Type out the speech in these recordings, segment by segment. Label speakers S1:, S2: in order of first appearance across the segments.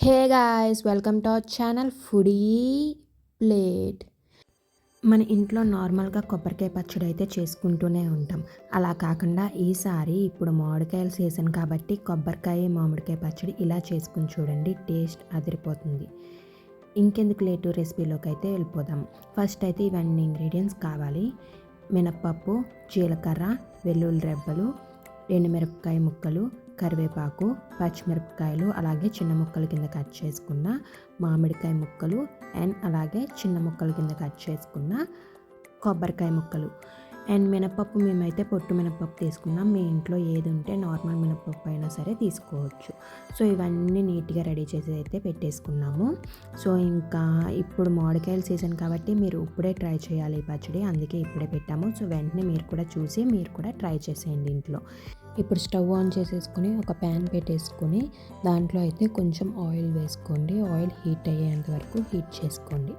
S1: Hey guys, welcome to our channel foodie plate. మన ఇంట్లో నార్మల్గా కొబ్బరికాయ పచ్చడి అయితే చేసుకుంటూనే ఉంటాం. అలా కాకుండా ఈసారి ఇప్పుడు మామిడికాయల సీజన్ కాబట్టి కొబ్బరికాయ మామిడికాయ పచ్చడి ఇలా చేసుకుని చూడండి, టేస్ట్ అదిరిపోతుంది. ఇంకెందుకు లేటు రెసిపీలోకి అయితే వెళ్ళిపోదాం. ఫస్ట్ అయితే ఇవన్నీ ఇంగ్రీడియంట్స్ కావాలి. మినప్పప్పు, జీలకర్ర, వెల్లుల్లి రెబ్బలు, ఎండుమిరపకాయ ముక్కలు, కరివేపాకు, పచ్చిమిరపకాయలు, అలాగే చిన్న ముక్కల కింద కట్ చేసుకున్న మామిడికాయ ముక్కలు, అండ్ అలాగే చిన్న ముక్కల కింద కట్ చేసుకున్న కొబ్బరికాయ ముక్కలు, అండ్ మినపప్పు మేమైతే పొట్టు మినపప్పు తీసుకున్నాం. మీ ఇంట్లో ఏది ఉంటే నార్మల్ మినపప్పు అయినా సరే తీసుకోవచ్చు. సో ఇవన్నీ నీట్గా రెడీ చేసి అయితే పెట్టేసుకున్నాము. సో ఇంకా ఇప్పుడు మామిడికాయల సీజన్ కాబట్టి మీరు ఇప్పుడే ట్రై చేయాలి ఈ పచ్చడి, అందుకే ఇప్పుడే పెట్టాము. సో వెంటనే మీరు కూడా చూసి మీరు కూడా ట్రై చేసేయండి ఇంట్లో. ఇప్పుడు స్టవ్ ఆన్ చేసేసుకుని ఒక ప్యాన్ పెట్టేసుకొని దాంట్లో అయితే కొంచెం ఆయిల్ వేసుకోండి. ఆయిల్ హీట్ అయ్యేంత వరకు హీట్ చేసుకోండి.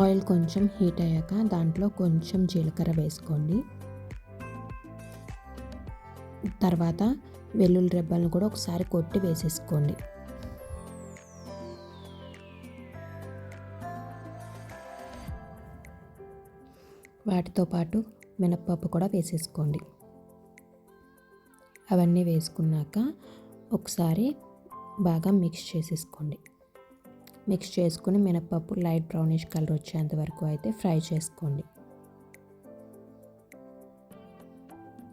S1: ఆయిల్ కొంచెం హీట్ అయ్యాక దాంట్లో కొంచెం జీలకర్ర వేసుకోండి. తర్వాత వెల్లుల్లి రెబ్బలను కూడా ఒకసారి కొట్టి వేసేసుకోండి. వాటితో పాటు మినప్పప్పు కూడా వేసేసుకోండి. అవన్నీ వేసుకున్నాక ఒకసారి బాగా మిక్స్ చేసేసుకోండి. మిక్స్ చేసుకుని మినప్పప్పు లైట్ బ్రౌనిష్ కలర్ వచ్చేంత వరకు అయితే ఫ్రై చేసుకోండి.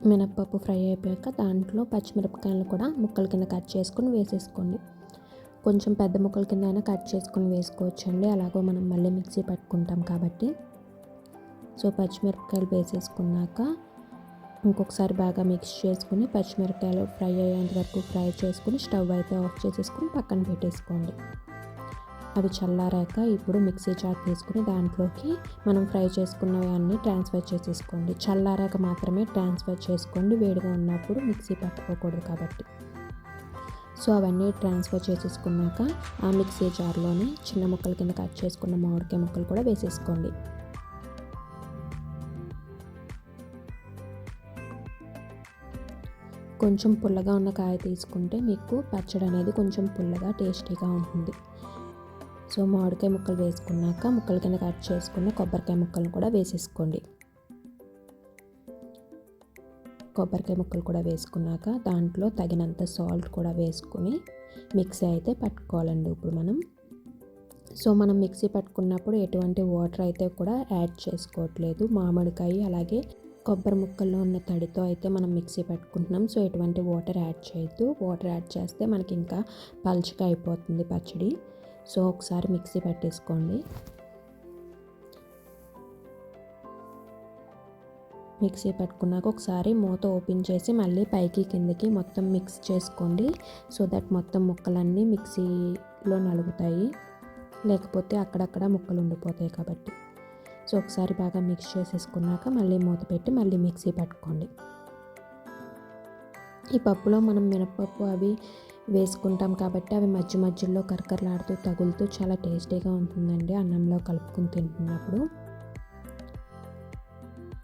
S1: మినప్పప్పు ఫ్రై అయిపోయాక దాంట్లో పచ్చిమిరపకాయలు కూడా ముక్కల కింద కట్ చేసుకుని వేసేసుకోండి. కొంచెం పెద్ద ముక్కల కింద అయినా కట్ చేసుకుని వేసుకోవచ్చండి, అలాగో మనం మళ్ళీ మిక్సీ పట్టుకుంటాం కాబట్టి. సో పచ్చిమిరపకాయలు వేసేసుకున్నాక ఇంకొకసారి బాగా మిక్స్ చేసుకుని పచ్చిమిరపకాయలు ఫ్రై అయ్యేంత వరకు ఫ్రై చేసుకుని స్టవ్ అయితే ఆఫ్ చేసేసుకుని పక్కన పెట్టేసుకోండి. అవి చల్లారాక ఇప్పుడు మిక్సీ జార్ తీసుకుని దాంట్లోకి మనం ఫ్రై చేసుకున్నవి అన్నీ ట్రాన్స్ఫర్ చేసేసుకోండి. చల్లారాక మాత్రమే ట్రాన్స్ఫర్ చేసుకోండి, వేడిగా ఉన్నప్పుడు మిక్సీ పట్టుకోకూడదు కాబట్టి. సో అవన్నీ ట్రాన్స్ఫర్ చేసేసుకున్నాక ఆ మిక్సీ జార్లోనే చిన్న ముక్కల కింద కట్ చేసుకున్న మామిడికాయ ముక్కలు కూడా వేసేసుకోండి. కొంచెం పుల్లగా ఉన్న కాయ తీసుకుంటే మీకు పచ్చడి అనేది కొంచెం పుల్లగా టేస్టీగా ఉంటుంది. సో మామిడికాయ ముక్కలు వేసుకున్నాక ముక్కల కింద కట్ చేసుకున్న కొబ్బరికాయ ముక్కలను కూడా వేసేసుకోండి. కొబ్బరికాయ ముక్కలు కూడా వేసుకున్నాక దాంట్లో తగినంత సాల్ట్ కూడా వేసుకుని మిక్సీ అయితే పట్టుకోవాలండి ఇప్పుడు మనం. సో మనం మిక్సీ పట్టుకున్నప్పుడు ఎటువంటి వాటర్ అయితే కూడా యాడ్ చేసుకోవట్లేదు. మామిడికాయ అలాగే కొబ్బరి ముక్కల్లో ఉన్న తడితో అయితే మనం మిక్సీ పెట్టుకుంటున్నాం. సో ఎటువంటి వాటర్ యాడ్ చేయొద్దు. వాటర్ యాడ్ చేస్తే మనకి ఇంకా పల్చగా అయిపోతుంది పచ్చడి. సో ఒకసారి మిక్సీ పెట్టేసుకోండి. మిక్సీ పెట్టుకున్నాక ఒకసారి మూత ఓపెన్ చేసి మళ్ళీ పైకి కిందకి మొత్తం మిక్స్ చేసుకోండి. సో దట్ మొత్తం ముక్కలన్నీ మిక్సీలో నలుగుతాయి, లేకపోతే అక్కడక్కడ ముక్కలు ఉండిపోతాయి కాబట్టి. సో ఒకసారి బాగా మిక్స్ చేసేసుకున్నాక మళ్ళీ మూత పెట్టి మళ్ళీ మిక్సీ పట్టుకోండి. ఈ పప్పులో మనం మినపప్పు అవి వేసుకుంటాం కాబట్టి అవి మధ్య మధ్యలో కరకరలాడుతూ తగులుతూ చాలా టేస్టీగా ఉంటుందండి అన్నంలో కలుపుకుని తింటున్నప్పుడు.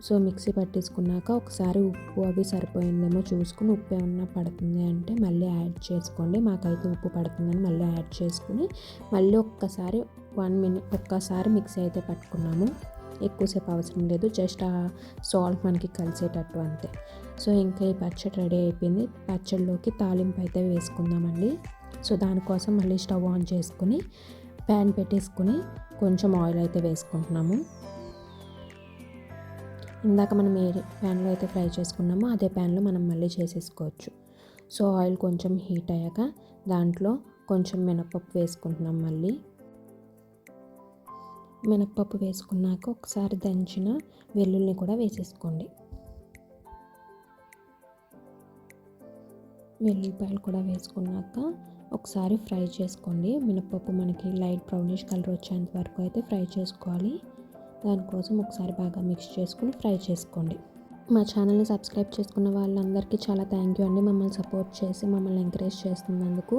S1: సో మిక్సీ పట్టేసుకున్నాక ఒకసారి ఉప్పు అవి సరిపోయిందేమో చూసుకుని ఉప్పు ఏమన్నా పడుతుంది అంటే మళ్ళీ యాడ్ చేసుకోండి. మాకైతే ఉప్పు పడుతుందని మళ్ళీ యాడ్ చేసుకుని మళ్ళీ ఒక్కసారి 1 minute ఒక్కసారి మిక్సీ అయితే పట్టుకున్నాము. ఎక్కువసేపు అవసరం లేదు, జస్ట్ ఆ సాల్ట్ మనకి కలిసేటట్టు అంతే. సో ఇంకా ఈ పచ్చడి రెడీ అయిపోయింది. పచ్చడిలోకి తాలింపు అయితే వేసుకుందామండి. సో దానికోసం మళ్ళీ స్టవ్ ఆన్ చేసుకుని ప్యాన్ పెట్టేసుకుని కొంచెం ఆయిల్ అయితే వేసుకుంటున్నాము. ఇందాక మనం ఏ ప్యాన్లో అయితే ఫ్రై చేసుకున్నామో అదే ప్యాన్లో మనం మళ్ళీ చేసేసుకోవచ్చు. సో ఆయిల్ కొంచెం హీట్ అయ్యాక దాంట్లో కొంచెం మినపప్పు వేసుకుంటున్నాం. మళ్ళీ మినప్పప్పు వేసుకున్నాక ఒకసారి దంచిన వెల్లుల్లిని కూడా వేసేసుకోండి. వెల్లుల్లిపాయలు కూడా వేసుకున్నాక ఒకసారి ఫ్రై చేసుకోండి. మినప్పప్పు మనకి లైట్ బ్రౌనిష్ కలర్ వచ్చేంత వరకు అయితే ఫ్రై చేసుకోవాలి. దానికోసం ఒకసారి బాగా మిక్స్ చేసుకుని ఫ్రై చేసుకోండి. మా ఛానల్ని సబ్స్క్రైబ్ చేసుకున్న వాళ్ళందరికీ చాలా థ్యాంక్ యూ అండి. మమ్మల్ని సపోర్ట్ చేసి మమ్మల్ని ఎంకరేజ్ చేస్తున్నందుకు.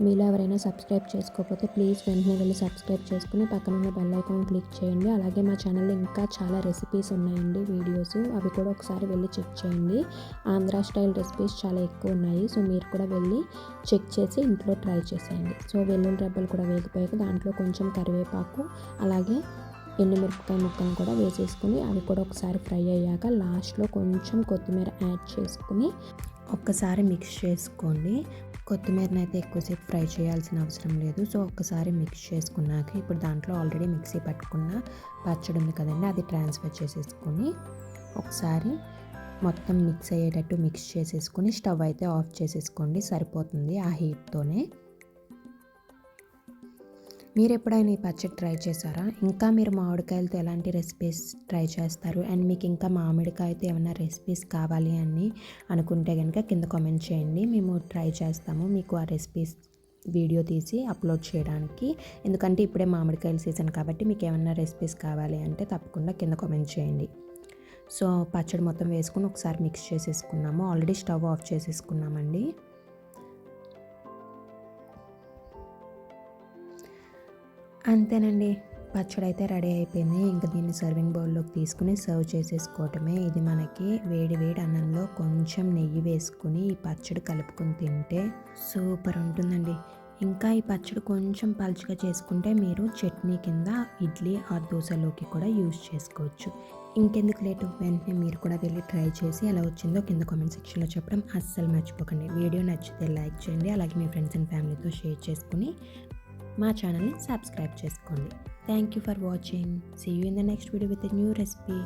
S1: మీలో ఎవరైనా సబ్స్క్రైబ్ చేసుకోకపోతే ప్లీజ్ వెంటనే వెళ్ళి సబ్స్క్రైబ్ చేసుకుని పక్కనున్న బెల్ ఐకాన్ క్లిక్ చేయండి. అలాగే మా ఛానల్లో ఇంకా చాలా రెసిపీస్ ఉన్నాయండి వీడియోస్, అవి కూడా ఒకసారి వెళ్ళి చెక్ చేయండి. ఆంధ్ర స్టైల్ రెసిపీస్ చాలా ఎక్కువ ఉన్నాయి. సో మీరు కూడా వెళ్ళి చెక్ చేసి ఇంట్లో ట్రై చేసేయండి. సో వెల్లుల్లి రెబ్బలు కూడా వేగిపోయాక దాంట్లో కొంచెం కరివేపాకు అలాగే ఎండుమిరపకాయ ముక్కలను కూడా వేసేసుకుని అవి కూడా ఒకసారి ఫ్రై అయ్యాక లాస్ట్లో కొంచెం కొత్తిమీర యాడ్ చేసుకుని ఒక్కసారి మిక్స్ చేసుకోండి. కొత్తిమీరని అయితే ఎక్కువసేపు ఫ్రై చేయాల్సిన అవసరం లేదు. సో ఒక్కసారి మిక్స్ చేసుకున్నాక ఇప్పుడు దాంట్లో ఆల్రెడీ మిక్సీ పట్టుకున్న పచ్చడి ఉంది కదండి, అది ట్రాన్స్ఫర్ చేసేసుకొని ఒకసారి మొత్తం మిక్స్ అయ్యేటట్టు మిక్స్ చేసేసుకొని స్టవ్ అయితే ఆఫ్ చేసేసుకోండి, సరిపోతుంది ఆ హీట్తోనే. మీరు ఎప్పుడైనా ఈ పచ్చడి ట్రై చేశారా? ఇంకా మీరు మామిడికాయలతో ఎలాంటి రెసిపీస్ ట్రై చేస్తారు? అండ్ మీకు ఇంకా మామిడికాయతో ఏమైనా రెసిపీస్ కావాలి అని అనుకుంటే కనుక కింద కామెంట్ చేయండి, మేము ట్రై చేస్తాము మీకు ఆ రెసిపీస్ వీడియో తీసి అప్లోడ్ చేయడానికి. ఎందుకంటే ఇప్పుడే మామిడికాయల సీజన్ కాబట్టి మీకు ఏమైనా రెసిపీస్ కావాలి అంటే తప్పకుండా కింద కామెంట్ చేయండి. సో పచ్చడి మొత్తం వేసుకుని ఒకసారి మిక్స్ చేసేసుకున్నాము. ఆల్రెడీ స్టవ్ ఆఫ్ చేసేసుకున్నామండి. అంతేనండి, పచ్చడి అయితే రెడీ అయిపోయింది. ఇంకా దీన్ని సర్వింగ్ బౌల్లోకి తీసుకుని సర్వ్ చేసేసుకోవటమే. ఇది మనకి వేడి వేడి అన్నంలో కొంచెం నెయ్యి వేసుకుని ఈ పచ్చడి కలుపుకొని తింటే సూపర్ ఉంటుందండి. ఇంకా ఈ పచ్చడి కొంచెం పలుచగా చేసుకుంటే మీరు చట్నీ కింద ఇడ్లీ ఆ దోశలోకి కూడా యూజ్ చేసుకోవచ్చు. ఇంకెందుకు లేటు, వెంటనే మీరు కూడా వెళ్ళి ట్రై చేసి ఎలా వచ్చిందో కింద కామెంట్ సెక్షన్లో చెప్పడం అస్సలు మర్చిపోకండి. వీడియో నచ్చితే లైక్ చేయండి, అలాగే మీ ఫ్రెండ్స్ అండ్ ఫ్యామిలీతో షేర్ చేసుకుని మా ఛానల్ని సబ్స్క్రైబ్ చేసుకోండి. Thank you for watching. See you in the next video with a new recipe.